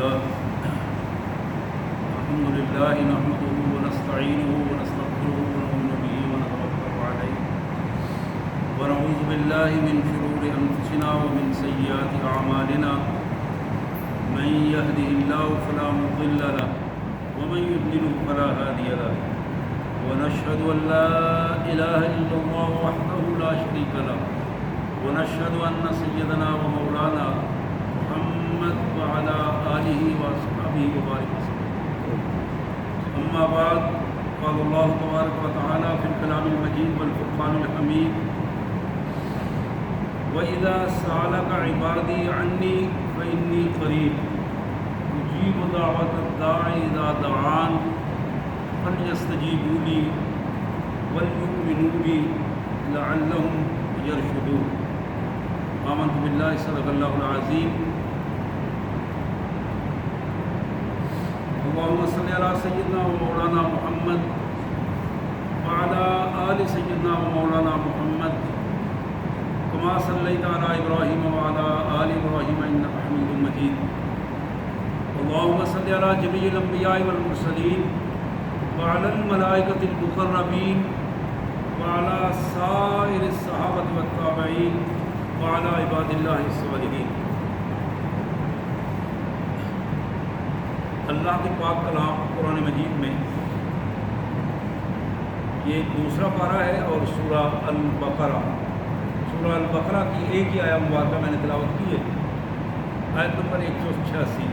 لله الحمد لله نحمده ونستعينه ونستغفره ونؤمن به ونتوكل عليه ونعوذ بالله من شرور أنفسنا ومن سيئات أعمالنا من يهده الله فلا مضل له ومن يضلل فلا هادي له ونشهد أن لا إله إلا الله وحده لا شريك له ونشهد أن سيدنا ومولانا محمد وعلى آله وأصحابه وبارك وسلم. أما بعد قال الله تبارك وتعالى في الكلام المجيد والفرقان الحميد وإذا سألك عبادي عني فإني قريب أجيب دعوة الداعي إذا دعان فليستجيبوا لي وليؤمنوا بي لعلهم يرشدون. آمنت بالله صدق الله العظيم. اللهم صل على سيدنا ومولانا محمد وعلى آل سيدنا ومولانا محمد كما صليت على إبراهيم وعلى آل إبراهيم إنك حميد مجيد. اللهم صل على جميع الأنبياء والمرسلين وعلى الملائكة المقربين وعلى سائر الصحابة والتابعين وعلى عباد الله الصالحين. اللہ کی پاک کلام قرآن مجید میں یہ دوسرا پارہ ہے اور سورہ البقرہ کی ایک ہی آیہ مبارکہ میں نے تلاوت کی ہے، آیت نمبر 186.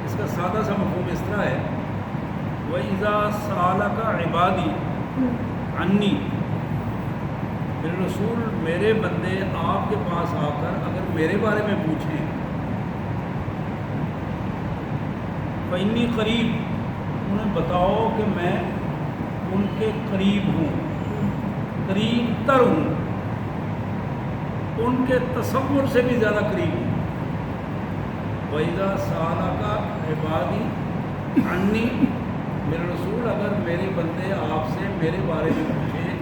اس کا سادہ سا مفہوم اس طرح ہے وَإِذَا سَأَلَكَ عِبَادِي عَنِّي، میرے رسول میرے بندے آپ کے پاس آ کر اگر میرے بارے میں پوچھیں فإنی قریب، انہیں بتاؤ کہ میں ان کے قریب ہوں، قریب تر ہوں، ان کے تصور سے بھی زیادہ قریب ہوں. وَإِذَا سَأَلَكَ عِبَادِي عَنِّي، میرے رسول اگر میرے بندے آپ سے میرے بارے میں پوچھیں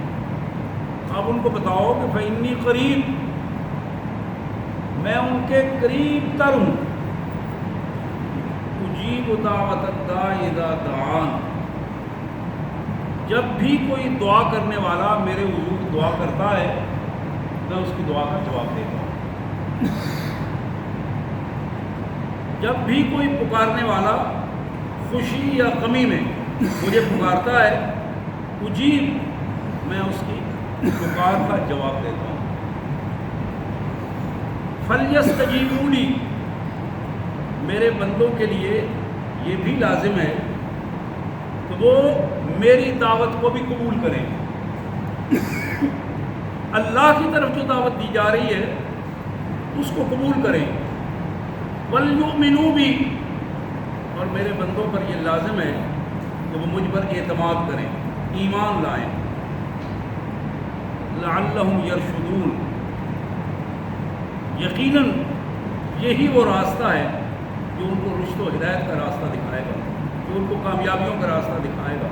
آپ ان کو بتاؤ کہ فإنی قریب، میں ان کے قریب تر ہوں. اجیب دعوت الداعی اذا دعان، جب بھی کوئی دعا کرنے والا میرے حضور دعا کرتا ہے میں اس کی دعا کا جواب دیتا ہوں. جب بھی کوئی پکارنے والا خوشی یا غمی میں مجھے پکارتا ہے اجیب، میں اس کی پکار کا جواب دیتا ہوں. فلیستجیبوا لی، میرے بندوں کے لیے یہ بھی لازم ہے کہ وہ میری دعوت کو بھی قبول کریں. اللہ کی طرف جو دعوت دی جا رہی ہے اس کو قبول کریں. وَلْيُؤْمِنُوا بِي، اور میرے بندوں پر یہ لازم ہے کہ وہ مجھ پر اعتماد کریں، ایمان لائیں. لَعَلَّهُمْ يَرْشُدُونَ، یقیناً یہی وہ راستہ ہے جو ان کو رشد و ہدایت کا راستہ دکھائے گا، جو ان کو کامیابیوں کا راستہ دکھائے گا،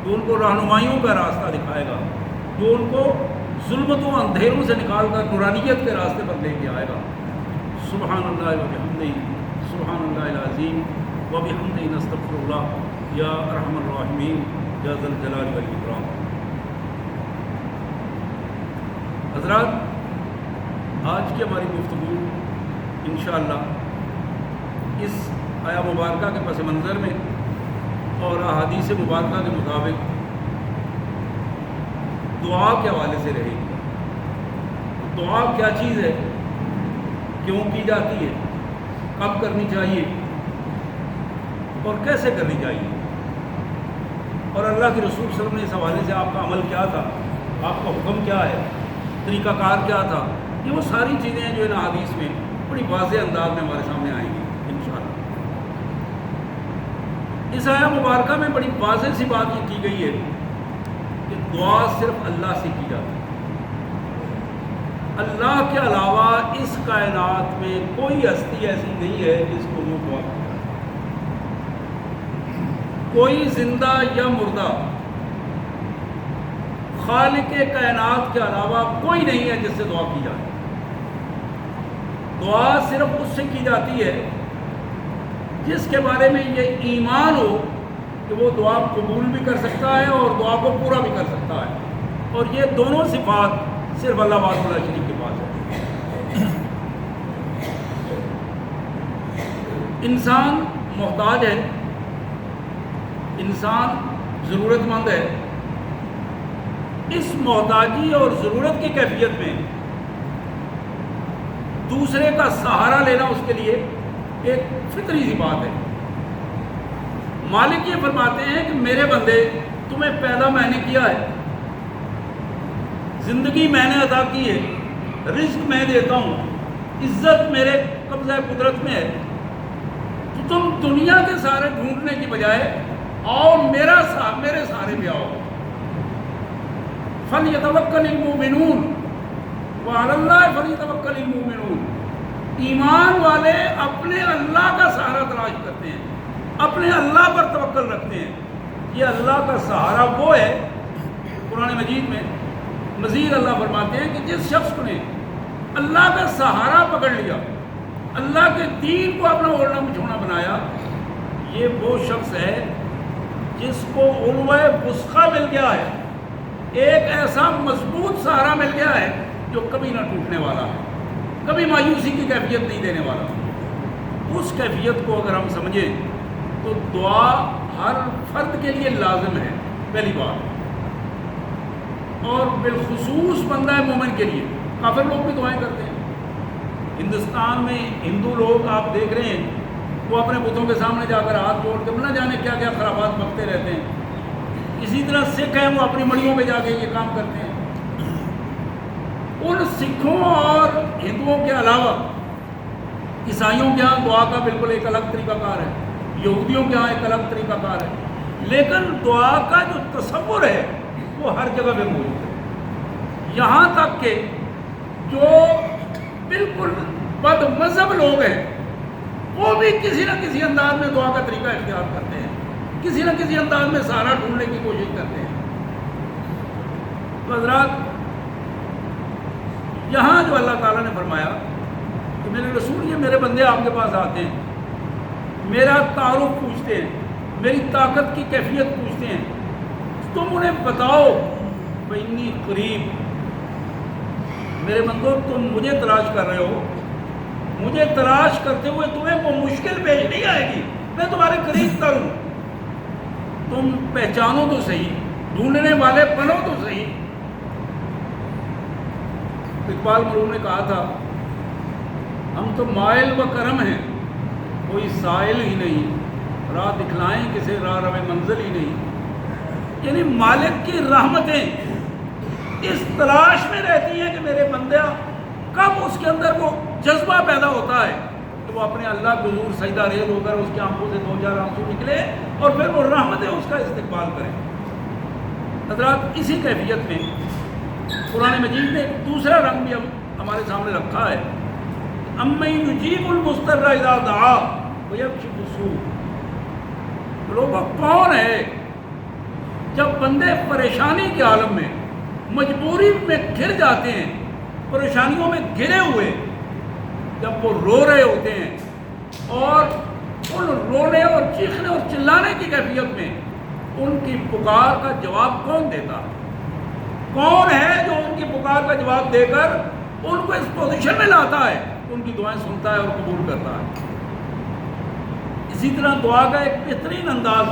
جو ان کو رہنمائیوں کا راستہ دکھائے گا، جو ان کو ظلمتوں اندھیروں سے نکال کر نورانیت کے راستے پر لے کے آئے گا. سبحان اللہ وبحمدہ، سبحان اللہ العظیم وبحمدہ نستغفر اللہ یا ارحم الراحمین یا ذی الجلال والاکرام. حضرات، آج کی ہماری گفتگو انشاءاللہ اس آیہ مبارکہ کے پس منظر میں اور احادیث مبارکہ کے مطابق دعا کے حوالے سے رہے گی. دعا کیا چیز ہے، کیوں کی جاتی ہے، کب کرنی چاہیے اور کیسے کرنی چاہیے، اور اللہ کے رسول صلی اللہ علیہ وسلم نے اس حوالے سے آپ کا عمل کیا تھا، آپ کا حکم کیا ہے، طریقہ کار کیا تھا. یہ وہ ساری چیزیں ہیں جو ان احادیث میں بڑی واضح انداز میں ہمارے سامنے آئیں گی انشاءاللہ. اس آیہ مبارکہ میں بڑی واضح سی بات یہ کی گئی ہے کہ دعا صرف اللہ سے کی جاتی ہے. اللہ کے علاوہ اس کائنات میں کوئی ہستی ایسی نہیں ہے جس کو وہ دعا کرتا ہے. کوئی زندہ یا مردہ خالق کائنات کے علاوہ کوئی نہیں ہے جس سے دعا کی جائے. دعا صرف اس سے کی جاتی ہے جس کے بارے میں یہ ایمان ہو کہ وہ دعا قبول بھی کر سکتا ہے اور دعا کو پورا بھی کر سکتا ہے، اور یہ دونوں صفات صرف اللہ وحدہ لا شریک کے پاس ہے۔ انسان محتاج ہے، انسان ضرورت مند ہے۔ اس محتاجی اور ضرورت کی کیفیت میں دوسرے کا سہارا لینا اس کے لیے ایک فطری سی بات ہے۔ مالک یہ فرماتے ہیں کہ میرے بندے، تمہیں پیدا میں نے کیا ہے، زندگی میں نے عطا کی ہے، رزق میں دیتا ہوں، عزت میرے قبضہ قدرت میں ہے، تو تم دنیا کے سارے ڈھونڈنے کی بجائے آؤ میرے سارے پہ آؤ۔ فَلْيَتَوَكَّلِ الْمُؤْمِنُونَ وَعَلَى اللَّهِ فَلْيَتَوَكَّلِ الْمُؤْمِنُونَ۔ ایمان والے اپنے اللہ کا سہارا تلاش کرتے ہیں، اپنے اللہ پر توکل رکھتے ہیں۔ یہ اللہ کا سہارا وہ ہے، قرآن مجید میں مزید اللہ فرماتے ہیں کہ جس شخص نے اللہ کا سہارا پکڑ لیا، اللہ کے دین کو اپنا اوڑھنا بچھونا بنایا، یہ وہ شخص ہے جس کو علوہ وثقی مل گیا ہے، ایک ایسا مضبوط سہارا مل گیا ہے جو کبھی نہ ٹوٹنے والا ہے، کبھی مایوسی کی کیفیت نہیں دینے والا۔ اس کیفیت کو اگر ہم سمجھیں تو دعا ہر فرد کے لیے لازم ہے، پہلی بات، اور بالخصوص بندہ مومن کے لیے۔ کافر لوگ بھی دعائیں کرتے ہیں۔ ہندوستان میں ہندو لوگ آپ دیکھ رہے ہیں، وہ اپنے بتوں کے سامنے جا کر ہاتھ جوڑ کے نہ جانے کیا کیا خرابات بکتے رہتے ہیں۔ اسی طرح سکھ ہیں، وہ اپنی مڑیوں پہ جا کے یہ کام کرتے ہیں۔ ان سکھوں اور ہندوؤں کے علاوہ عیسائیوں کے ہاں دعا کا بالکل ایک الگ طریقہ کار ہے، یہودیوں کے ہاں ایک الگ طریقہ کار ہے، لیکن دعا کا جو تصور ہے وہ ہر جگہ پہ موجود ہے۔ یہاں تک کہ جو بالکل بد مذہب لوگ ہیں وہ بھی کسی نہ کسی انداز میں دعا کا طریقہ اختیار کرتے ہیں، کسی نہ کسی انداز میں سہارا ڈھونڈنے کی کوشش کرتے ہیں۔ تو حضرات، یہاں جو اللہ تعالیٰ نے فرمایا کہ میرے رسول، یہ میرے بندے آپ کے پاس آتے ہیں، میرا تعارف پوچھتے ہیں، میری طاقت کی کیفیت پوچھتے ہیں، تم انہیں بتاؤ فإنی قریب، میرے بندو تم مجھے تلاش کر رہے ہو، مجھے تلاش کرتے ہوئے تمہیں وہ مشکل پیش نہیں آئے گی، میں تمہارے قریب تر ہوں، تم پہچانو تو صحیح، ڈھونڈنے والے بنو تو صحیح۔ اقبال مرحوم نے کہا تھا، ہم تو مائل و کرم ہیں، کوئی سائل ہی نہیں، راہ دکھلائیں کسے راہ رو منزل ہی نہیں۔ یعنی مالک کی رحمتیں اس تلاش میں رہتی ہیں کہ میرے بندہ کب اس کے اندر وہ جذبہ پیدا ہوتا ہے کہ وہ اپنے اللہ کے حضور سجدہ ریز ہو کر اس کی آنکھوں سے 2000 آنسو نکلے اور پھر وہ رحمتیں اس کا استقبال کریں۔ حضرات، اسی کیفیت میں قرآن مجید نے ایک دوسرا رنگ بھی ہمارے سامنے رکھا ہے، اَمَّن یُجِیبُ الْمُضْطَرَّ اِذَا دَعَاهُ وَیَکْشِفُ السُّوءَ۔ لوگوں کون ہے جب بندے پریشانی کے عالم میں، مجبوری میں گر جاتے ہیں، پریشانیوں میں گرے ہوئے، جب وہ رو رہے ہوتے ہیں، اور ان رونے اور چیخنے اور چلانے کی کیفیت میں ان کی پکار کا جواب کون دیتا؟ کون ہے جو ان کی پکار کا جواب دے کر ان کو اس پوزیشن میں لاتا ہے، ان کی دعائیں سنتا ہے اور قبول کرتا ہے؟ اسی طرح دعا کا ایک بہترین انداز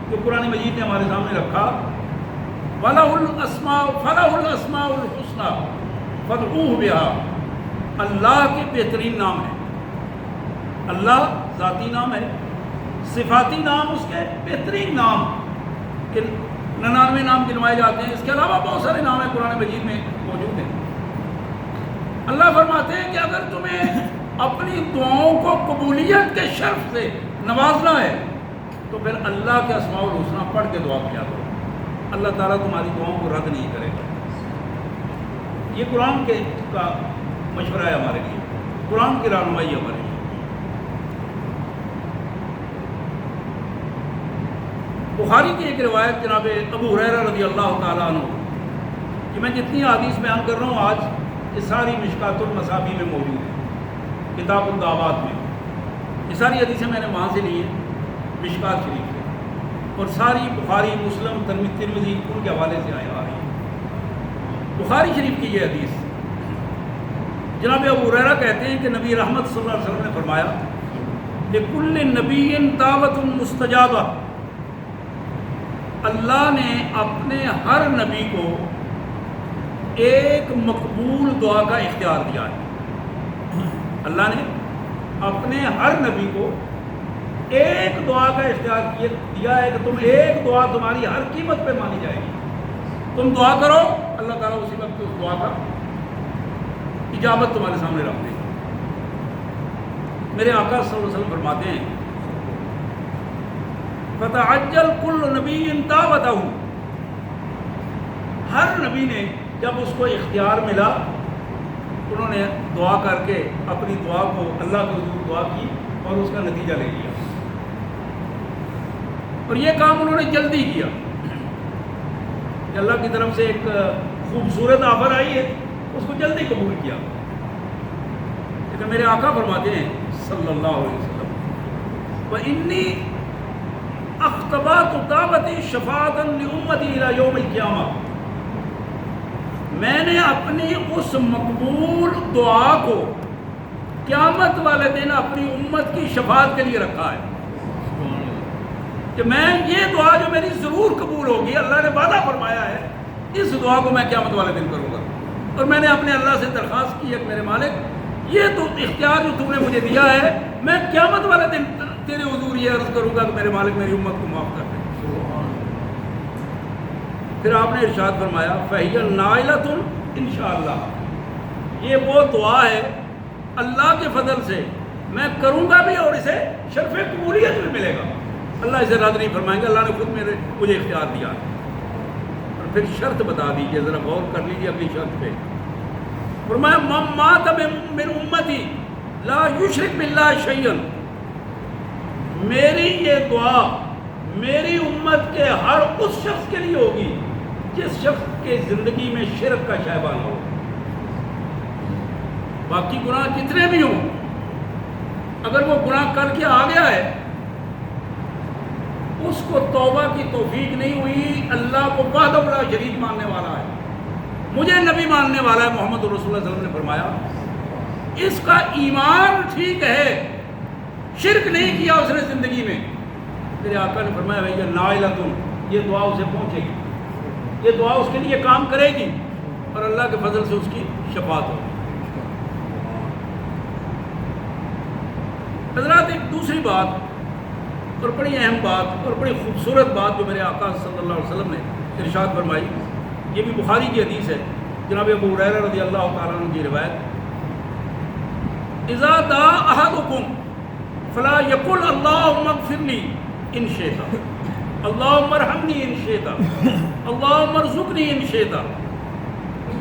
جو قرآن مجید نے ہمارے سامنے رکھا، فَلَهُ الْأَسْمَاءُ الْحُسْنَى فَادْعُوهُ بِهَا۔ اللہ کے بہترین نام ہے، اللہ ذاتی نام ہے، صفاتی نام اس کے بہترین نام، کہ 99 نام گنوائے جاتے ہیں، اس کے علاوہ بہت سارے نام ہیں قرآن مجید میں موجود ہیں۔ اللہ فرماتے ہیں کہ اگر تمہیں اپنی دعاؤں کو قبولیت کے شرف سے نوازنا ہے تو پھر اللہ کے اسماء الحسنی پڑھ کے دعا کیا کرو، اللہ تعالیٰ تمہاری دعاؤں کو رد نہیں کرے گا۔ یہ قرآن کا مشورہ ہے ہمارے لیے، قرآن کی رہنمائی ہے ہمارے لیے۔ بخاری کی ایک روایت جناب ابو ہریرہ رضی اللہ تعالیٰ عنہ، کہ میں جتنی حدیث بیان کر رہا ہوں آج یہ ساری مشکات المصابیح میں موجود ہے، کتاب الدعوات میں، یہ ساری حدیثیں میں نے وہاں سے لی ہیں، مشکات شریف سے، اور ساری بخاری، مسلم، ترمذی ان کے حوالے سے آ رہی ہیں۔ بخاری شریف کی یہ حدیث، جناب ابو ہریرہ کہتے ہیں کہ نبی رحمت صلی اللہ علیہ وسلم نے فرمایا کہ کل نبی دعوت مستجابہ، اللہ نے اپنے ہر نبی کو ایک مقبول دعا کا اختیار دیا ہے۔ اللہ نے اپنے ہر نبی کو ایک دعا کا اختیار دیا ہے کہ تم ایک دعا تمہاری ہر قیمت پہ مانی جائے گی، تم دعا کرو اللہ تعالیٰ اسی وقت اس دعا کا اجابت تمہارے سامنے رکھ دے گا۔ میرے آقا صلی اللہ علیہ وسلم فرماتے ہیں فتعجل کل نبی دعوتہ، ہر نبی نے جب اس کو اختیار ملا انہوں نے دعا کر کے اپنی دعا کو اللہ کے حضور دعا کی اور اس کا نتیجہ لے لیا، اور یہ کام انہوں نے جلدی کیا کہ اللہ کی طرف سے ایک خوبصورت آفر آئی ہے، اس کو جلدی قبول کیا۔ لیکن میرے آقا فرماتے ہیں صلی اللہ علیہ وسلم وَإِنِّي اختبات دعوتی شفاعتا لامتی الی یوم القیامہ، میں نے اپنی اس مقبول دعا کو قیامت والے دن اپنی امت کی شفاعت کے لیے رکھا ہے کہ میں یہ دعا جو میری ضرور قبول ہوگی، اللہ نے وعدہ فرمایا ہے، اس دعا کو میں قیامت والے دن کروں گا۔ اور میں نے اپنے اللہ سے درخواست کی ہے کہ میرے مالک یہ تو اختیار جو تم نے مجھے دیا ہے، میں قیامت والے دن تیرے حضور یہ عرض کروں گا کہ میرے مالک میری امت کو معاف کر دے۔ پھر آپ نے ارشاد فرمایا فَهِيَ نَائِلَةٌ انشاءاللہ، یہ وہ دعا ہے اللہ کے فضل سے میں کروں گا بھی اور اسے شرف قبولیت بھی ملے گا، اللہ اسے رد نہیں فرمائیں گے، اللہ نے خود مجھے اختیار دیا ہے۔ اور پھر شرط بتا دیجیے، ذرا غور کر لیجیے اگلی شرط پہ، فرمایا مَن مَاتَ مِن أُمَّتِي لَا يُشْرِكْ بِاللَّهِ شَيْئًا، میری یہ دعا میری امت کے ہر اس شخص کے لیے ہوگی جس شخص کے زندگی میں شرک کا شائبہ نہ ہو، باقی گناہ کتنے بھی ہوں، اگر وہ گناہ کر کے آ گیا ہے، اس کو توبہ کی توفیق نہیں ہوئی، اللہ کو وحدہ لا شریک ماننے والا ہے، مجھے نبی ماننے والا ہے، محمد رسول اللہ صلی اللہ علیہ وسلم نے فرمایا اس کا ایمان ٹھیک ہے، شرک نہیں کیا اس نے زندگی میں، میرے آقا نے فرمایا بھائی نائلۃ، یہ دعا اسے پہنچے گی، یہ دعا اس کے لیے کام کرے گی اور اللہ کے فضل سے اس کی شفاعت ہوگی۔ حضرات ایک دوسری بات اور بڑی اہم بات اور بڑی خوبصورت بات جو میرے آقا صلی اللہ علیہ وسلم نے ارشاد فرمائی، یہ بھی بخاری کی حدیث ہے، جناب ابو ہریرہ رضی اللہ تعالیٰ عنہ کی روایت، اذا دعا احدکم فلا یقل اللہم اغفر لی ان شئت، اللہم ارحمنی ان شئت، اللہم ارزقنی ان شئت،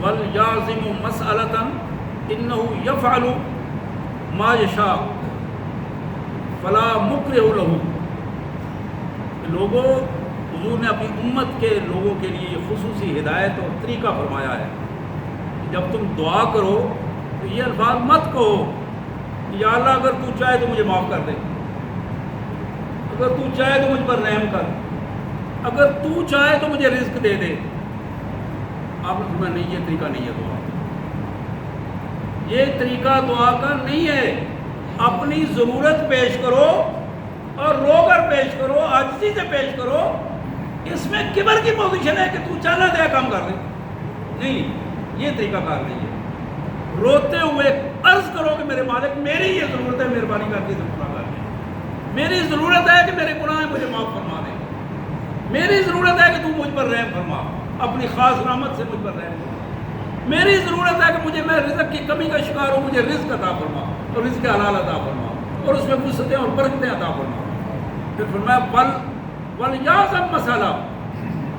ولیعظم مسألۃ انہ یفعل ما یشاء فلا مکرہ لہ۔ لوگوں، حضور نے اپنی امت کے لوگوں کے لیے یہ خصوصی ہدایت اور طریقہ فرمایا ہے کہ جب تم دعا کرو تو یہ الفاظ مت کہو یا اللہ اگر تو چاہے تو مجھے معاف کر دے، اگر تو چاہے تو مجھ پر رحم کر، اگر تو چاہے تو مجھے رزق دے دے۔ آپ نے فرمایا نہیں، یہ طریقہ نہیں ہے دعا، یہ طریقہ دعا کا نہیں ہے، اپنی ضرورت پیش کرو اور رو کر پیش کرو، عاجزی سے پیش کرو، اس میں کبر کی پوزیشن ہے کہ تو چاہنا دیا کام کر دے، نہیں، یہ طریقہ کار نہیں ہے۔ روتے ہوئے عرض کرو کہ میرے مالک میری یہ ضرورت ہے، مہربانی کر کے پورا کر دے، میری ضرورت ہے کہ میرے گناہ مجھے معاف فرما دے، میری ضرورت ہے کہ تو مجھ پر رحم فرما، اپنی خاص رحمت سے مجھ پر رحم فرما، میری ضرورت ہے کہ میں رزق کی کمی کا شکار ہوں، مجھے رزق عطا فرما اور رزق حلال عطا فرما اور اس میں وسعتیں اور برکتیں عطا فرما۔ پھر فرمایا ولیعظم مسئلہ،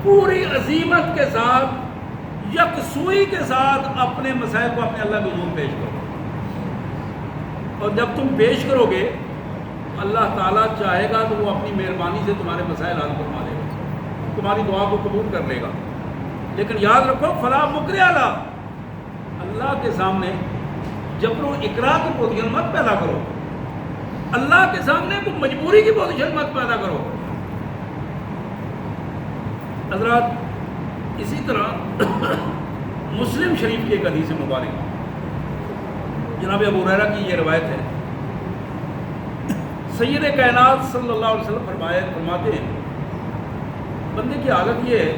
پوری عظیمت کے ساتھ، یکسوئی کے ساتھ اپنے مسائل کو اپنے اللہ کے حضور پیش کرو، اور جب تم پیش کرو گے اللہ تعالیٰ چاہے گا تو وہ اپنی مہربانی سے تمہارے مسائل حل فرما دے گا، تمہاری دعا کو قبول کر لے گا۔ لیکن یاد رکھو فلا مکرہ لہ، اللہ کے سامنے جبر و اکراہ کی پوزیشن مت پیدا کرو اللہ کے سامنے کوئی مجبوری کی پوزیشن مت پیدا کرو. حضرات اسی طرح مسلم شریف کی ایک حدیث مبارک جناب ابو ہریرہ کی یہ روایت ہے. سید کائنات صلی اللہ علیہ وسلم فرماتے ہیں بندے کی حالت یہ ہے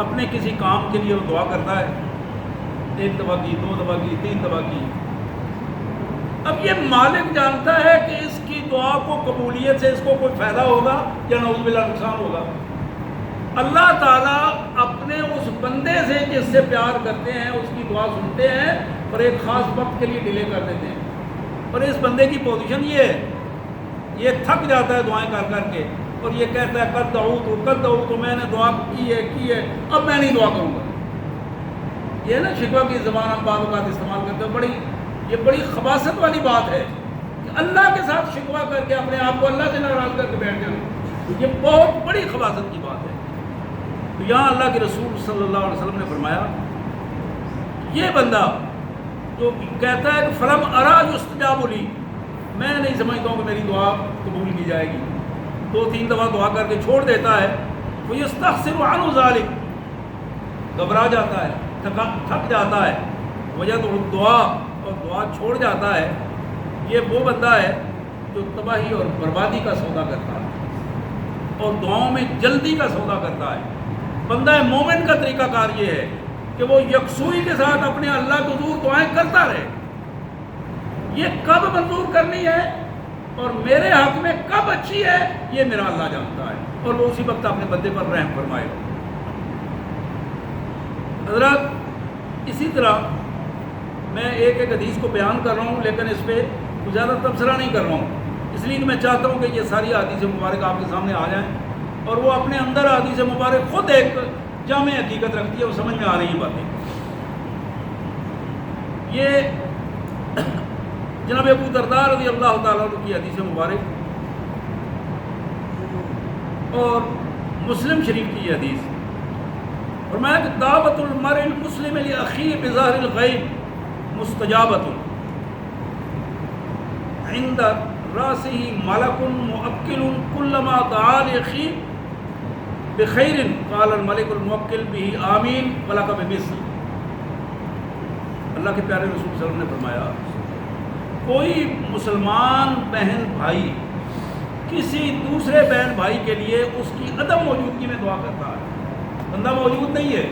اپنے کسی کام کے لیے وہ دعا کرتا ہے, 1 دفعہ کی, 2 دفعہ کی, 3 دفعہ کی. اب یہ مالک جانتا ہے کہ اس کی دعا کو قبولیت سے اس کو کوئی فائدہ ہوگا یا نعوذ باللہ نقصان ہوگا. اللہ تعالیٰ اپنے اس بندے سے جس سے پیار کرتے ہیں اس کی دعا سنتے ہیں اور ایک خاص وقت کے لیے ڈیلے کر دیتے ہیں. اور اس بندے کی پوزیشن یہ ہے, یہ تھک جاتا ہے دعائیں کر کر کے اور یہ کہتا ہے کر دعو تو میں نے دعا کی ہے اب میں نہیں دعا کروں گا. یہ نا شکوہ کی زبان ہم بعض اوقات استعمال کرتے ہیں, یہ بڑی خباثت والی بات ہے کہ اللہ کے ساتھ شکوہ کر کے اپنے آپ کو اللہ سے ناراض کر کے بیٹھ جانا, یہ بہت بڑی خباثت کی بات ہے. تو یہاں اللہ کے رسول صلی اللہ علیہ وسلم نے فرمایا یہ بندہ جو کہتا ہے کہ فلم ارا یستجاب لی, میں نہیں سمجھتا ہوں کہ میری دعا قبول کی جائے گی, 2-3 دفعہ دعا کر کے چھوڑ دیتا ہے, تو یستحسر عنہ ذلک, گھبرا جاتا ہے, تھک جاتا ہے, وجہ تو دعا اور دعا چھوڑ جاتا ہے. یہ وہ بندہ ہے جو تباہی اور بربادی کا سودا کرتا ہے اور دعاؤں میں جلدی کا سودا کرتا ہے. بندہ مومن کا طریقہ کار یہ ہے کہ وہ یکسوئی کے ساتھ اپنے اللہ کے حضور دعائیں کرتا رہے. یہ کب منظور کرنی ہے اور میرے حق میں کب اچھی ہے یہ میرا اللہ جانتا ہے, اور وہ اسی وقت اپنے بندے پر رحم فرمائے. حضرات اسی طرح میں ایک حدیث کو بیان کر رہا ہوں لیکن اس پہ زیادہ تبصرہ نہیں کر رہا ہوں, اس لیے کہ میں چاہتا ہوں کہ یہ ساری حدیث مبارک آپ کے سامنے آ جائیں اور وہ اپنے اندر حدیث مبارک خود ایک جامع حقیقت رکھتی ہے, وہ سمجھ میں آ رہی ہیں باتیں. یہ جناب ابو درداء رضی اللہ تعالیٰ عنہ کی حدیث مبارک اور مسلم شریف کی یہ حدیث فرمایا کہ دعوت المرء المسلم لاخیہ بظاہر الغیب مستجابۃ عند راسہ ملک موکل کلما دعا لاخیہ بخیر قال الملک الموکل به آمین ولک بمثل. اللہ کے پیارے رسول صلی اللہ علیہ وسلم نے فرمایا کوئی مسلمان بہن بھائی کسی دوسرے بہن بھائی کے لیے اس کی عدم موجودگی میں دعا کرتا ہے, بندہ موجود نہیں ہے,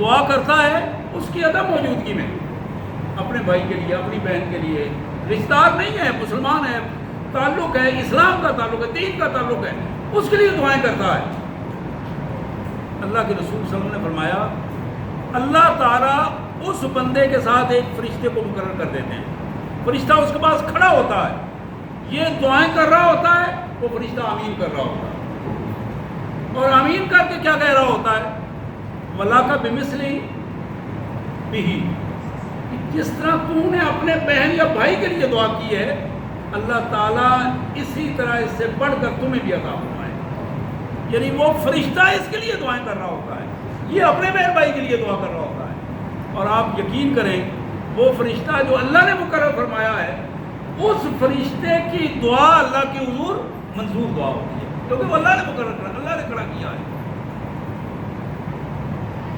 دعا کرتا ہے اس کی عدم موجودگی میں اپنے بھائی کے لیے, اپنی بہن کے لیے, رشتہ دار نہیں ہے, مسلمان ہے, تعلق ہے, اسلام کا تعلق ہے, دین کا تعلق ہے, اس کے لیے دعائیں کرتا ہے. اللہ کے رسول صلی اللہ علیہ وسلم نے فرمایا اللہ تعالیٰ اس بندے کے ساتھ ایک فرشتے کو مقرر کر دیتے ہیں, فرشتہ اس کے پاس کھڑا ہوتا ہے, یہ دعائیں کر رہا ہوتا ہے, وہ فرشتہ آمین کر رہا ہوتا ہے, اور آمین کر کے کیا کہہ رہا ہوتا ہے وَلَكَ بِمِثْلِهِ بِهِ, جس طرح تو نے اپنے بہن یا بھائی کے لیے دعا کی ہے اللہ تعالیٰ اسی طرح اس سے بڑھ کر تمہیں بھی عطا فرمائے. یعنی وہ فرشتہ اس کے لیے دعائیں کر رہا ہوتا ہے, یہ اپنے بہن بھائی کے لیے دعا کر رہا ہوتا ہے, اور آپ یقین کریں وہ فرشتہ جو اللہ نے مقرر فرمایا ہے اس فرشتے کی دعا اللہ کے حضور منظور دعا ہوتی ہے کیونکہ وہ اللہ نے مقرر کرا, اللہ نے کھڑا کیا ہے.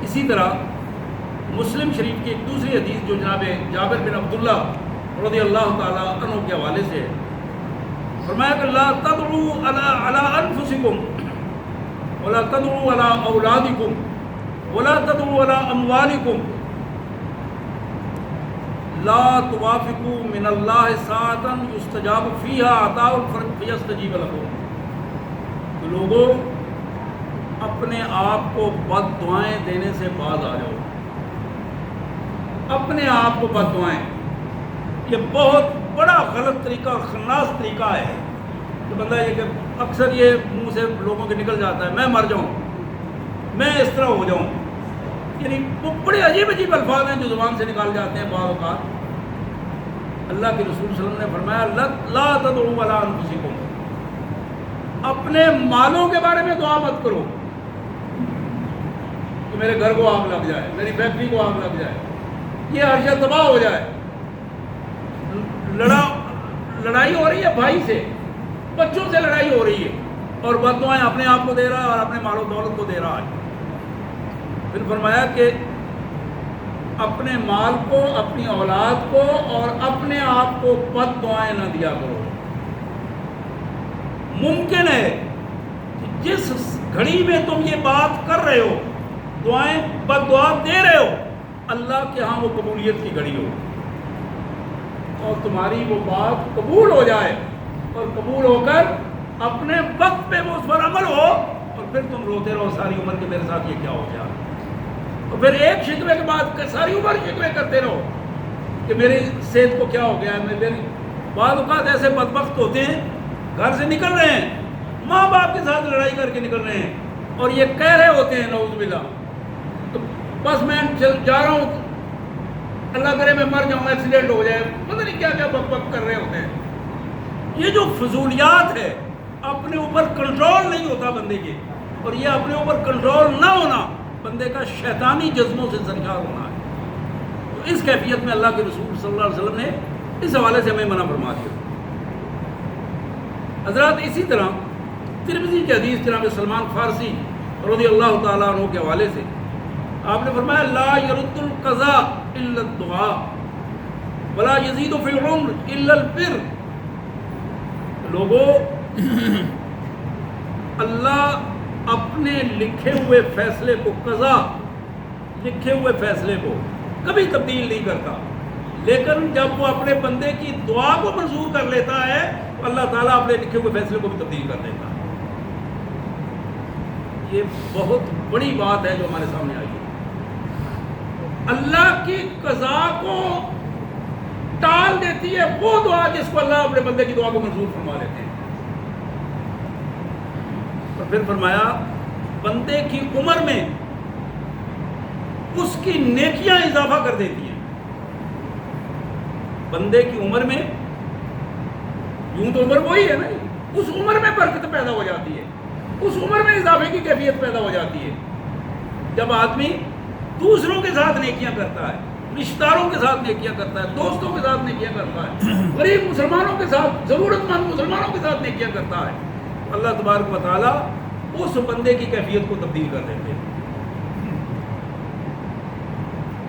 اسی طرح مسلم شریف کی ایک دوسری حدیث جو جناب جابر بن عبداللہ رضی اللہ تعالیٰ عنہ کے حوالے سے فرمایا کہ لا تدعوا علی انفسکم ولا تدعوا علی اولادکم ولا تدعوا علی اموالکم لا توافقوا من اللہ ساعتا یستجاب فیہا عطاء فیستجیب لکم. تو لوگوں اپنے آپ کو بد دعائیں دینے سے باز آ جاؤ, اپنے آپ کو بد دعائیں, یہ بہت بڑا غلط طریقہ اور خناس طریقہ ہے کہ بندہ یہ کہ اکثر یہ منہ سے لوگوں کے نکل جاتا ہے میں مر جاؤں, میں اس طرح ہو جاؤں, یعنی وہ بڑے عجیب عجیب الفاظ ہیں جو زبان سے نکال جاتے ہیں بعض اوقات. اللہ کے رسول صلی اللہ علیہ وسلم نے فرمایا لا تدعوا علی انفسکم, اپنے مالوں کے بارے میں دعا مت کرو کہ میرے گھر کو آگ لگ جائے, میری فیکٹری کو آگ لگ جائے, یہ ہر شے تباہ ہو جائے, لڑائی ہو رہی ہے بھائی سے، بچوں سے لڑائی ہو رہی ہے، اور بد دعائیں اپنے آپ کو دے رہا ہے اور اپنے مال و دولت کو دے رہا ہے۔ پھر فرمایا کہ اپنے مال کو، اپنی اولاد کو اور اپنے آپ کو بد دعائیں نہ دیا کرو۔ ممکن ہے کہ جس گھڑی میں تم یہ بات کر رہے ہو، دعائیں بد دعا دے رہے ہو، اللہ کے ہاں وہ قبولیت کی گھڑی ہو اور تمہاری وہ بات قبول ہو جائے، اور قبول ہو کر اپنے وقت پہ وہ اس پر عمل ہو، اور پھر تم روتے رہو ساری عمر کہ میرے ساتھ یہ کیا ہو گیا، اور پھر ایک شکوے کے بعد ساری عمر شکوے کرتے رہو کہ میری صحت کو کیا ہو گیا ہے۔ میری بعض اوقات ایسے بدبخت ہوتے ہیں، گھر سے نکل رہے ہیں، ماں باپ کے ساتھ لڑائی کر کے نکل رہے ہیں، اور یہ کہہ رہے ہوتے ہیں نعوذ باللہ تو بس میں جا رہا ہوں، اللہ کرے میں مر جاؤں، ایکسیڈنٹ ہو جائے، پتہ نہیں کیا کیا بک بک کر رہے ہوتے ہیں۔ یہ جو فضولیات ہے، اپنے اوپر کنٹرول نہیں ہوتا بندے کے، اور یہ اپنے اوپر کنٹرول نہ ہونا بندے کا شیطانی جذبوں سے سرشار ہونا ہے۔ تو اس کیفیت میں اللہ کے رسول صلی اللہ علیہ وسلم نے اس حوالے سے ہمیں منع فرما دیا۔ حضرات اسی طرح ترمذی کی حدیث جناب سلمان فارسی رضی اللہ تعالیٰ عنہ کے حوالے سے آپ نے فرمایا لا يرد القضاء الا الدعاء ولا يزيد في العمر الا البر۔ لوگوں، اللہ اپنے لکھے ہوئے فیصلے کو، قضا لکھے ہوئے فیصلے کو کبھی تبدیل نہیں کرتا، لیکن جب وہ اپنے بندے کی دعا کو منظور کر لیتا ہے تو اللہ تعالیٰ اپنے لکھے ہوئے فیصلے کو بھی تبدیل کر دیتا ہے۔ یہ بہت بڑی بات ہے جو ہمارے سامنے آئی ہے۔ اللہ کی قضا کو ٹال دیتی ہے وہ دعا جس کو اللہ اپنے بندے کی دعا کو منظور فرما لیتے ہیں۔ اور پھر فرمایا بندے کی عمر میں اس کی نیکیاں اضافہ کر دیتی ہیں۔ بندے کی عمر میں، یوں تو عمر وہی ہے نا، اس عمر میں برکت پیدا ہو جاتی ہے، اس عمر میں اضافے کی کیفیت پیدا ہو جاتی ہے جب آدمی دوسروں کے ساتھ نیکیاں کرتا ہے، رشتہ داروں کے ساتھ نیکیاں کرتا ہے، دوستوں کے ساتھ نیکیاں کرتا ہے، غریب مسلمانوں کے ساتھ، ضرورت مند مسلمانوں کے ساتھ نیکیاں کرتا ہے، اللہ تبارک و تعالیٰ اس بندے کی کیفیت کو تبدیل کر دیتے ہیں۔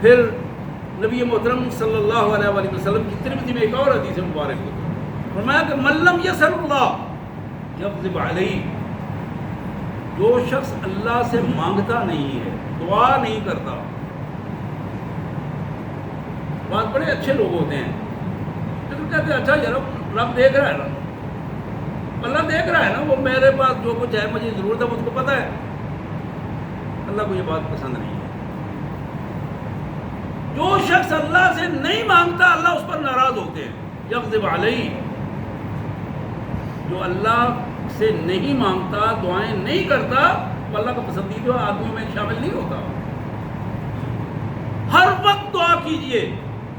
پھر نبی محترم صلی اللہ علیہ وآلہ وسلم کی ترمذی میں ایک اور حدیث مبارک ہوتی ہے، فرمایا کہ من لم یسل اللہ یغضب علیہ، جو شخص اللہ سے مانگتا نہیں ہے، دعا نہیں کرتا، بات بڑے اچھے لوگ ہوتے ہیں لیکن کہتے ہیں اچھا یار رب دیکھ رہا ہے نا، اللہ دیکھ رہا ہے نا، وہ میرے پاس جو کچھ ہے مجھے ضرورت ہے مجھ کو پتہ ہے۔ اللہ کو یہ بات پسند نہیں ہے۔ جو شخص اللہ سے نہیں مانگتا اللہ اس پر ناراض ہوتے ہیں، یغضب علیہ، جو اللہ سے نہیں مانگتا، دعائیں نہیں کرتا، وہ اللہ کا پسندیدہ آدمیوں میں شامل نہیں ہوتا۔ ہر وقت دعا کیجئے،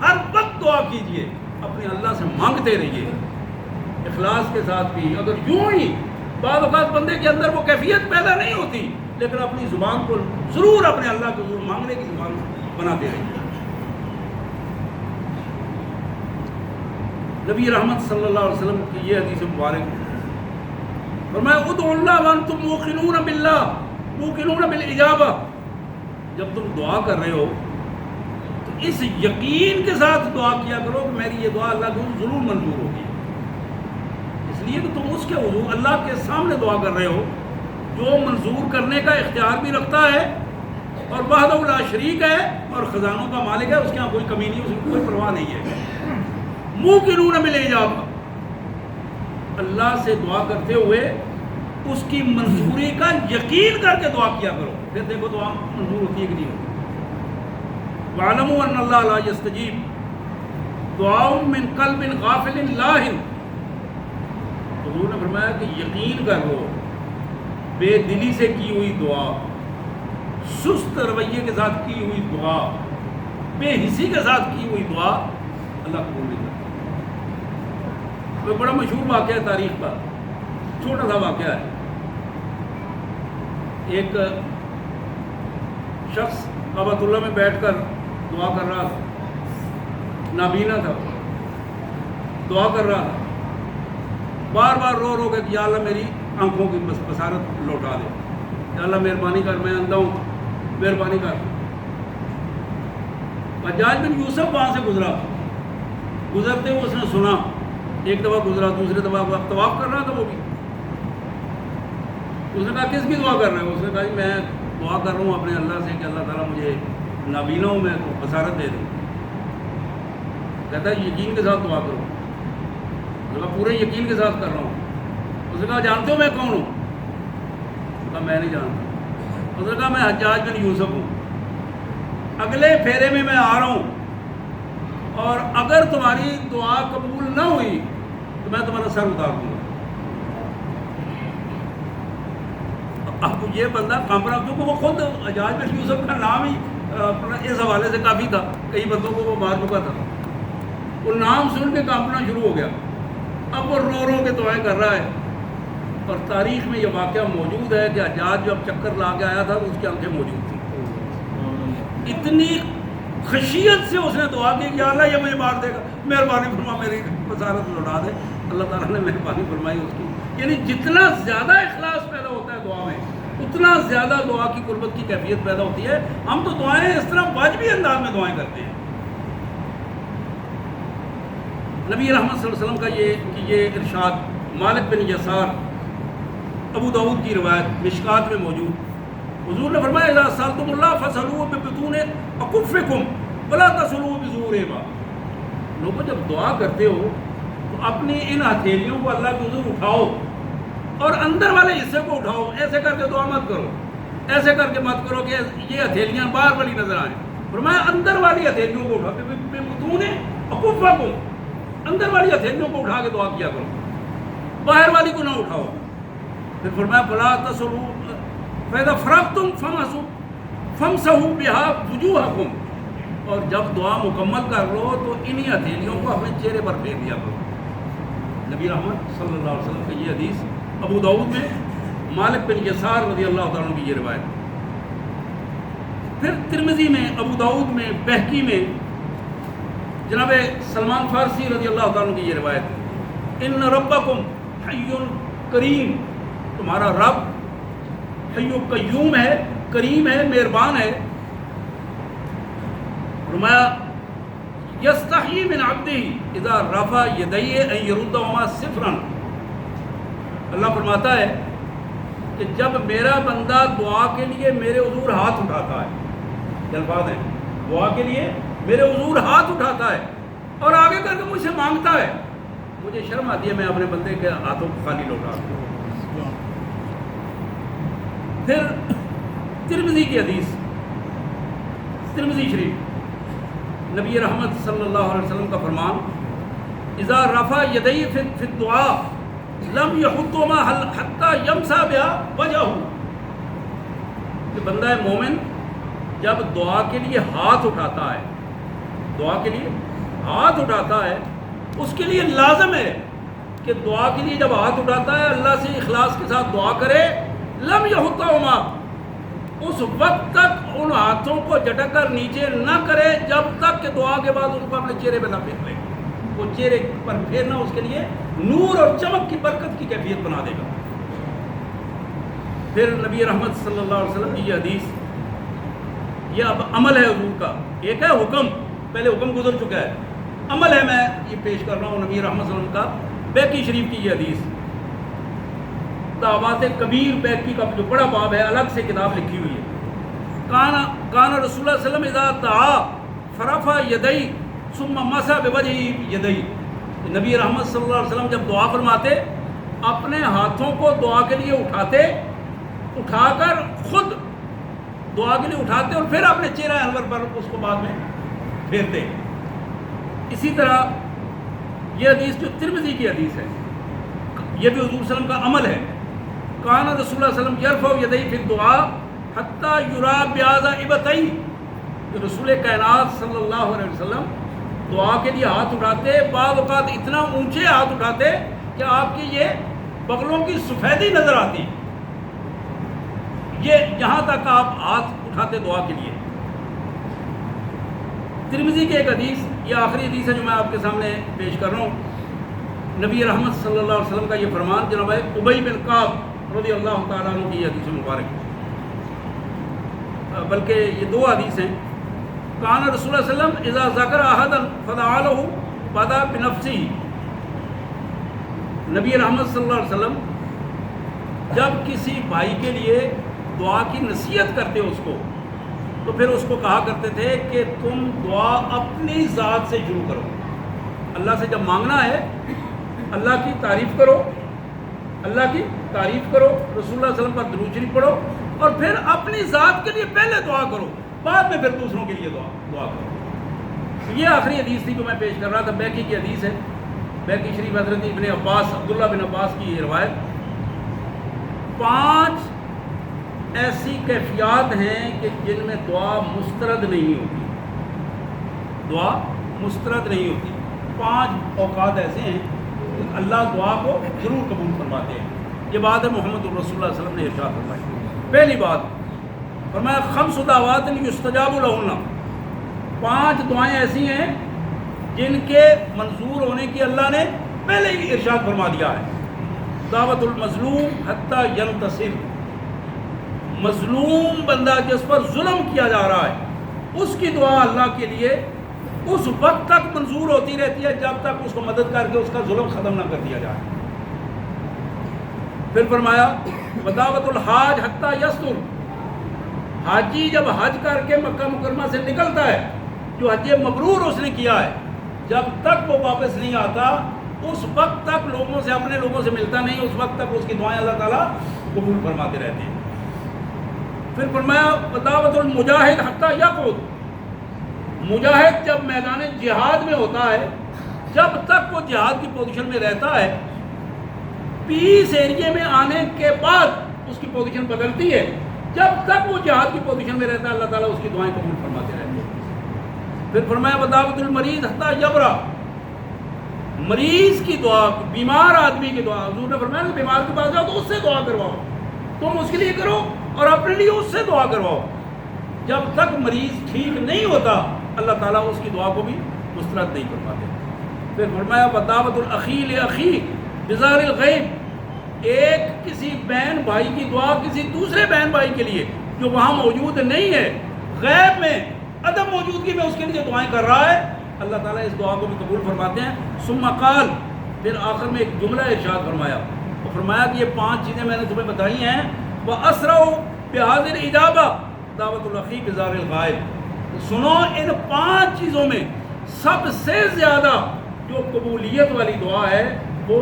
ہر وقت دعا کیجئے، اپنے اللہ سے مانگتے رہیے اخلاص کے ساتھ بھی۔ اگر یوں ہی بعض اوقات بندے کے اندر وہ کیفیت پیدا نہیں ہوتی، لیکن اپنی زبان کو ضرور اپنے اللہ کو ضرور مانگنے کی زبان بناتے رہیے۔ نبی رحمت صلی اللہ علیہ وسلم کی یہ حدیث مبارک فرمایا ادعوا اللہ وانتم موقنون باللہ موقنون بالاجابہ، جب تم دعا کر رہے ہو تو اس یقین کے ساتھ دعا کیا کرو کہ میری یہ دعا اللہ کو ضرور منظور ہوگی، اس لیے کہ تم اس کے حضور اللہ کے سامنے دعا کر رہے ہو جو منظور کرنے کا اختیار بھی رکھتا ہے اور وحدہ لا شریک ہے اور خزانوں کا مالک ہے، اس کے یہاں کوئی کمی نہیں، اس کی کوئی پرواہ نہیں ہے۔ موقنون بالاجابہ، اللہ سے دعا کرتے ہوئے اس کی منظوری کا یقین کر کے دعا کیا کرو، پھر دیکھو دعا منظور ہوتی ہے کہ نہیں ہوتی۔ وَاعْلَمُوا أَنَّ اللَّهَ لَا يَسْتَجِيبُ دُعَاءٌ مِّن قَلْبٍ غَافِلٍ لَاهٍ، حضور نے فرمایا کہ یقین کر لو بے دلی سے کی ہوئی دعا، سست رویے کے ساتھ کی ہوئی دعا، بے حسی کے ساتھ کی ہوئی دعا اللہ قبول نہیں کرتا۔ وہ بڑا مشہور واقعہ ہے تاریخ کا، چھوٹا سا واقعہ ہے۔ ایک شخص کعبۃ اللہ میں بیٹھ کر دعا کر رہا تھا، نابینا تھا، دعا کر رہا تھا، بار بار رو رو کے کہ یا اللہ میری آنکھوں کی بصارت لوٹا دے، یا اللہ مہربانی کر، میں اندھا ہوں، مہربانی کر۔ حجاج بن یوسف وہاں سے گزرتے ہوئے اس نے سنا، ایک دفعہ گزرا، دوسری دفعہ طواف کر رہا تھا وہ بھی، اس نے کہا کس کی دعا کر رہے ہو؟ اس نے کہا جی میں دعا کر رہا ہوں اپنے اللہ سے کہ اللہ تعالیٰ مجھے نابینا ہوں، میں بصارت دے دوں۔ کہتا ہے یقین کے ساتھ دعا کرو۔ اس نے کہا پورے یقین کے ساتھ کر رہا ہوں۔ اس نے کہا جانتے ہو میں کون ہوں؟ کہا میں نہیں جانتا۔ اس نے کہا میں حجاج بن یوسف ہوں، اگلے پھیرے میں آ رہا ہوں، اور اگر تمہاری دعا قبول نہ ہوئی تو میں تمہارا سر اتار دوں گا۔ اب یہ بندہ کانپ رہا، کیونکہ وہ خود حجاج بن یوسف کا نام ہی اس حوالے سے کافی تھا، کئی بندوں کو وہ مار چکا تھا، وہ نام سن کے کانپنا شروع ہو گیا۔ اب وہ رو رو کے دعائیں کر رہا ہے، اور تاریخ میں یہ واقعہ موجود ہے کہ حجاج جب چکر لا کے آیا تھا تو اس کی آنکھیں موجود تھیں۔ اتنی خشیت سے اس نے دعا کی کہ اللہ یہ مجھے مار دے گا، مہربانی فرما میری بصارت لوٹا دے۔ اللہ تعالیٰ نے مہربانی فرمائی اس کی۔ یعنی جتنا زیادہ اخلاص پیدا ہوتا ہے دعا میں، اتنا زیادہ دعا کی قربت کی کیفیت پیدا ہوتی ہے۔ ہم تو دعائیں اس طرح واجبی انداز میں دعائیں کرتے ہیں۔ نبی رحمت صلی اللہ علیہ وسلم کا یہ ارشاد مالک بن یسار، ابو داؤد کی روایت، مشکات میں موجود، حضور نے فرمایا اذا سألتم اللہ فاسألوہ ببطون اکفکم ولا تسألوہ بظہورہما۔ لوگوں جب دعا کرتے ہو تو اپنی ان ہتھیلیوں کو اللہ کے حضور اٹھاؤ اور اندر والے حصے کو اٹھاؤ، ایسے کر کے دعا مت کرو، ایسے کر کے مت کرو کہ یہ ہتھیلیاں باہر والی نظر آئیں۔ فرمایا اندر والی ہتھیلیوں کو اٹھاؤ، ببطون اکفکم، اندر والی ہتھیلیوں کو اٹھا کے دعا کیا کرو، باہر والی کو نہ اٹھاؤ۔ پھر فرمایا فلا تسألوا فإذا فرغتم فامسحوا بها وجوہکم، اور جب دعا مکمل کر لو تو انہی ہتھیلیوں کو اپنے چہرے پر پھیر دیا کرو۔ نبی رحمت صلی اللہ علیہ وسلم کی یہ حدیث ابو داؤد میں، مالک بن یسار رضی اللہ تعالیٰ عنہ کی یہ روایت۔ پھر ترمذی میں، ابو داؤد میں، بہقی میں جناب سلمان فارسی رضی اللہ تعالیٰ عنہ کی یہ روایت، ان ربکم حی کریم، تمہارا رب حی قیوم ہے، کریم ہے، مہربان ہے۔ فرمایا یستحیی من عبدہ اذا رفع یدیہ ان یردہما صفرا، اللہ فرماتا ہے کہ جب میرا بندہ دعا کے لیے میرے حضور ہاتھ اٹھاتا ہے، یہ الفاظ ہیں، دعا کے لیے میرے حضور ہاتھ اٹھاتا ہے اور آگے کر کے مجھ سے مانگتا ہے، مجھے شرم آتی ہے میں اپنے بندے کے ہاتھوں کو خالی لوٹا دوں۔ پھر ترمذی کی حدیث، ترمذی شریف، نبی رحمت صلی اللہ علیہ وسلم کا فرمان، اذا رفع یدیہ فی الدعاء لم یحطہما حتی یمسح بها وجہہ، کہ بندہ مومن جب دعا کے لیے ہاتھ اٹھاتا ہے، دعا کے لیے ہاتھ اٹھاتا ہے، اس کے لیے لازم ہے کہ دعا کے لیے جب ہاتھ اٹھاتا ہے اللہ سے اخلاص کے ساتھ دعا کرے، لم یحطہما، اس وقت تک ان ہاتھوں کو جھٹک کر نیچے نہ کرے جب تک کہ دعا کے بعد ان کو اپنے چہرے پہ نہ پھیر لے۔ وہ چہرے پر پھیرنا اس کے لیے نور اور چمک کی برکت کی کیفیت بنا دے گا۔ پھر نبی رحمت صلی اللہ علیہ وسلم کی یہ حدیث، یہ اب عمل ہے حضور کا، ایک ہے حکم، پہلے حکم گزر چکا ہے، عمل ہے، میں یہ پیش کر رہا ہوں نبی رحمت صلی اللہ علیہ وسلم کا بہقی شریف کی یہ حدیث، دعوات کبیر بہقی کا جو بڑا باب ہے، الگ سے کتاب لکھی ہوئی ہے۔ کان رسول اللہ صلی اللہ علیہ وسلم اذا دعا فرفع یدیہ ثم مسح بوجہہ یدیہ، نبی رحمت صلی اللہ علیہ وسلم جب دعا فرماتے اپنے ہاتھوں کو دعا کے لیے اٹھاتے، اٹھا کر خود دعا کے لیے اٹھاتے اور پھر اپنے چہرہ انور پر اس کو بعد میں پھیرتے۔ اسی طرح یہ حدیث جو ترمذی کی حدیث ہے، یہ بھی حضور صلی اللہ علیہ وسلم کا عمل ہے۔ کان رسول اللہ صلی اللہ علیہ وسلم یرفع یدیہ فی الدعاء حتی یری بیاض ابطیہ، کہ رسول کائنات صلی اللہ علیہ وسلم دعا کے لیے ہاتھ اٹھاتے، بعض اوقات اتنا اونچے ہاتھ اٹھاتے کہ آپ کی یہ بغلوں کی سفیدی نظر آتی، یہ یہاں تک آپ ہاتھ اٹھاتے دعا کے لیے۔ ترمذی کی ایک حدیث، یہ آخری حدیث ہے جو میں آپ کے سامنے پیش کر رہا ہوں، نبی رحمت صلی اللہ علیہ وسلم کا یہ فرمان جناب ابی بن کعب رضی اللہ تعالیٰ عنہ کی حدیث مبارک، بلکہ یہ دو حدیث ہیں. کان رسول اللہ صلی اللہ علیہ وسلم اذا ذکر احدا فدعا له بدا بنفسه. نبی رحمت صلی اللہ علیہ وسلم جب کسی بھائی کے لیے دعا کی نصیحت کرتے اس کو تو پھر اس کو کہا کرتے تھے کہ تم دعا اپنی ذات سے شروع کرو. اللہ سے جب مانگنا ہے اللہ کی تعریف کرو، اللہ کی تعریف کرو، رسول اللہ صلی اللہ علیہ وسلم پر درود شریف پڑھو اور پھر اپنی ذات کے لیے پہلے دعا کرو، بعد میں پھر دوسروں کے لیے دعا کرو. یہ آخری حدیث تھی جو میں پیش کر رہا تھا، بیکی کی حدیث ہے. بیکی شریف حضرت ابن عباس عبداللہ بن عباس کی یہ روایت. 5 ایسی کیفیات ہیں کہ جن میں دعا مسترد نہیں ہوتی، دعا مسترد نہیں ہوتی. 5 اوقات ایسے ہیں کہ اللہ دعا کو ضرور قبول فرماتے ہیں. یہ بات ہے محمد الرسول اللہ صلی اللہ علیہ وسلم نے ارشاد فرمائی. پہلی بات فرمایا 5 دعوات یستجاب لہن. 5 دعائیں ایسی ہیں جن کے منظور ہونے کی اللہ نے پہلے ہی ارشاد فرما دیا ہے. دعوت المظلوم حتی ینتصر. مظلوم بندہ جس پر ظلم کیا جا رہا ہے اس کی دعا اللہ کے لیے اس وقت تک منظور ہوتی رہتی ہے جب تک اس کو مدد کر کے اس کا ظلم ختم نہ کر دیا جائے. پھر فرمایا ودعوت الحاج حتی یستر. حاجی جب حج کر کے مکہ مکرمہ سے نکلتا ہے، جو حج مبرور اس نے کیا ہے، جب تک وہ واپس نہیں آتا اس وقت تک لوگوں سے اپنے لوگوں سے ملتا نہیں، اس وقت تک اس کی دعائیں اللہ تعالیٰ قبول فرماتے رہتے ہیں. پھر فرمایا ودعوت المجاہد حتی یقعد. مجاہد جب میدان جہاد میں ہوتا ہے، جب تک وہ جہاد کی پوزیشن میں رہتا ہے، پیس ایریے میں آنے کے بعد اس کی پوزیشن بدلتی ہے. جب تک وہ جہاد کی پوزیشن میں رہتا ہے اللہ تعالیٰ اس کی دعائیں قبول فرماتے رہتے ہیں. پھر فرمایا ودعوت المریض حتی یبرأ. مریض کی دعا، بیمار آدمی کی دعا، حضور نے فرمایا کہ بیمار کے پاس جاؤ تو اس سے دعا کرواؤ، تم اس کے لیے کرو اور اپنے لیے اس سے دعا کرواؤ. جب تک مریض ٹھیک نہیں ہوتا اللہ تعالیٰ اس کی دعا کو بھی مسترد نہیں فرماتے. پھر فرمایا ودعوت الاخی لاخی بظاہر الغیب. ایک کسی بہن بھائی کی دعا کسی دوسرے بہن بھائی کے لیے جو وہاں موجود نہیں ہے، غیب میں عدم موجودگی میں اس کے لیے دعائیں کر رہا ہے، اللہ تعالیٰ اس دعا کو بھی قبول فرماتے ہیں. ثم قال. پھر آخر میں ایک جملہ ارشاد فرمایا، وہ فرمایا کہ یہ 5 چیزیں میں نے تمہیں بتائی ہیں. وَأَسْرَعُ بِهَذِهِ الْإِجَابَةِ دعوت الاخی بظاہر الغائب. سنو ان 5 چیزوں میں سب سے زیادہ جو قبولیت والی دعا ہے وہ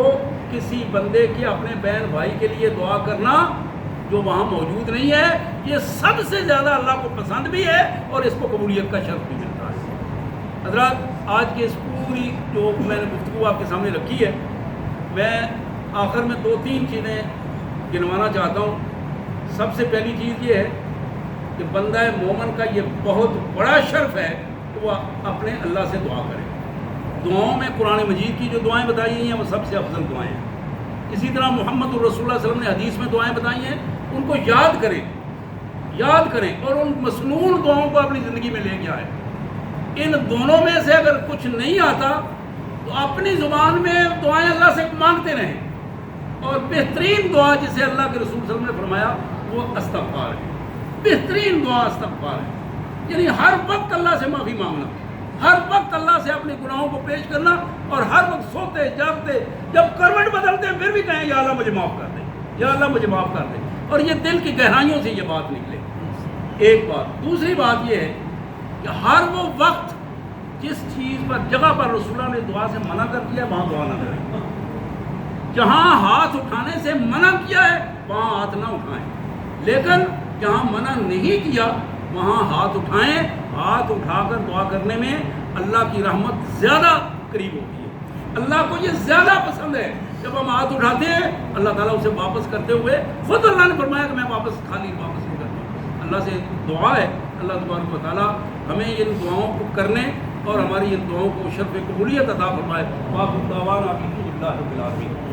کسی بندے کے اپنے بہن بھائی کے لیے دعا کرنا جو وہاں موجود نہیں ہے. یہ سب سے زیادہ اللہ کو پسند بھی ہے اور اس کو قبولیت کا شرط بھی ملتا ہے. حضرات آج کے اس پوری جو میں نے گفتگو آپ کے سامنے رکھی ہے، میں آخر میں 2-3 چیزیں گنوانا چاہتا ہوں. سب سے پہلی چیز یہ ہے کہ بندہ مومن کا یہ بہت بڑا شرف ہے کہ وہ اپنے اللہ سے دعا کرے. دعاؤں میں قرآن مجید کی جو دعائیں بتائی ہیں وہ سب سے افضل دعائیں ہیں. اسی طرح محمد الرسول اللہ صلی اللہ علیہ وسلم نے حدیث میں دعائیں بتائی ہیں، ان کو یاد کریں اور ان مسنون دعاؤں کو اپنی زندگی میں لے کے آئیں. ان دونوں میں سے اگر کچھ نہیں آتا تو اپنی زبان میں دعائیں اللہ سے مانگتے رہیں. اور بہترین دعا جسے اللہ کے رسول صلی اللہ علیہ وسلم نے فرمایا وہ استغفار ہے. بہترین دعا استغفار ہے. یعنی ہر وقت اللہ سے معافی مانگنا، ہر وقت اللہ سے اپنے گناہوں کو پیش کرنا اور ہر وقت سوتے جاگتے جب کروٹ بدلتے ہیں پھر بھی کہیں یا اللہ مجھے معاف کر دے، یا اللہ مجھے معاف کر دے. اور یہ دل کی گہرائیوں سے یہ بات نکلے. ایک بات. دوسری بات یہ ہے کہ ہر وہ وقت جس چیز پر جگہ پر رسول اللہ نے دعا سے منع کر دیا ہے وہاں دعا نہ کریں. جہاں ہاتھ اٹھانے سے منع کیا ہے وہاں ہاتھ نہ اٹھائیں، لیکن جہاں منع نہیں کیا وہاں ہاتھ اٹھائیں. ہاتھ اٹھا کر دعا کرنے میں اللہ کی رحمت زیادہ قریب ہوتی ہے. اللہ کو یہ زیادہ پسند ہے جب ہم ہاتھ اٹھاتے ہیں اللہ تعالیٰ اسے واپس کرتے ہوئے خود اللہ نے فرمایا کہ میں واپس خالی واپس نہیں کرتا. اللہ سے دعا ہے اللہ تبارک و تعالیٰ ہمیں ان دعاؤں کو کرنے اور ہماری ان دعاؤں کو شرف قبولیت عطا فرمائے. واقع دعوانا الحمد للہ رب العالمین.